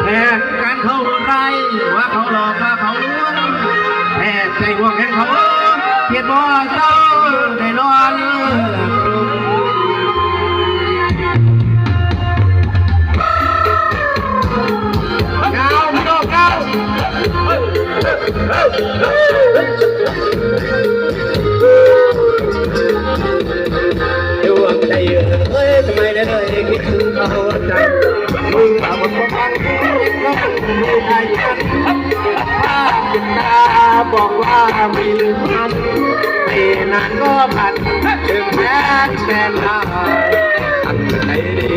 แผนการเขาไรว่าเขาหลอกว่าเขาลวงแผนใจห่วงแห่งเขาเพียรบ่เศร้าได้นอนเก้าพี่น้องเก้าดวงใจเอ้ยทำไมได้เลยคิดถึงเขาจังมึงเอาหมดความรักยังรักไม่ได้กันถ้าจิตตาบอกว่ามีมันไม่นานก็ผ่านถึงแม้แสนนานตั้งใจดี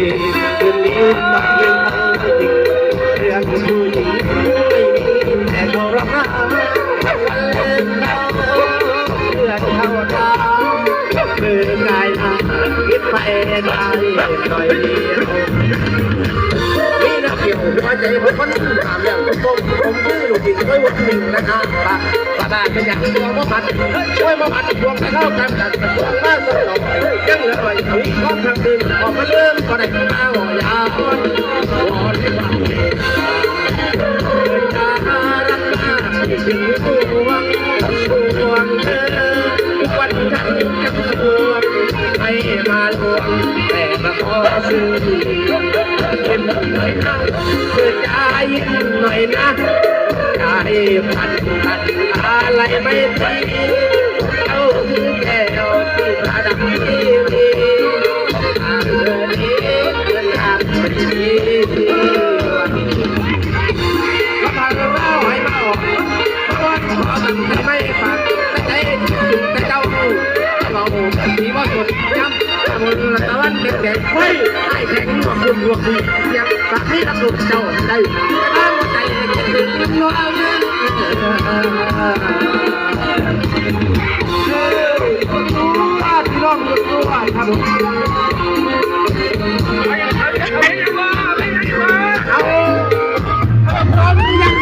คืนนี้ต้องยืนจริงเรื่องผู้หญิงไม่มีแต่โทรหาวันเล่นเราเพื่อเข้าตาคือกายหน้าคิดไปได้หน่อยเดียวนี่นะเกี่ยวหัวใจผมคนถามอย่างผมคือลูกศิษย์ช่วยวันหนึ่งนะครับป้าบ้านเป็นอย่างตัวพ่อพัดช่วยมาพัดดวงให้เข้ากันกันตัวบ้านต้องต่อยังเหลือไว้ถึงก้อนทางดินออกมาเริ่มก็ได้มาหัวยาววันที่วันจะรักมาถึงตัวเธอวันฉันจะรวมให้มาลวงแต่มาขอซื้อเข้มหน่อยนะเพื่อใจหน่อยนะใจพันอะไรไม่ตีเอาแก้วที่ประดับที่มีทางเดินนี้เดินทางไปดีก็พาเราให้มาออกเพราะว่าขอมันไม่ฟังแต่เจ้าเราสีว่าสดย้ำบนตะวันเด็กๆไว้ให้แข็งกว่าคุณดวงดีอยากให้รับรู้เจ้าได้แต่หัวใจคิดถึงน้องเอาเงินพี่น้องรู้ว่าครับเอาพร้อมยัง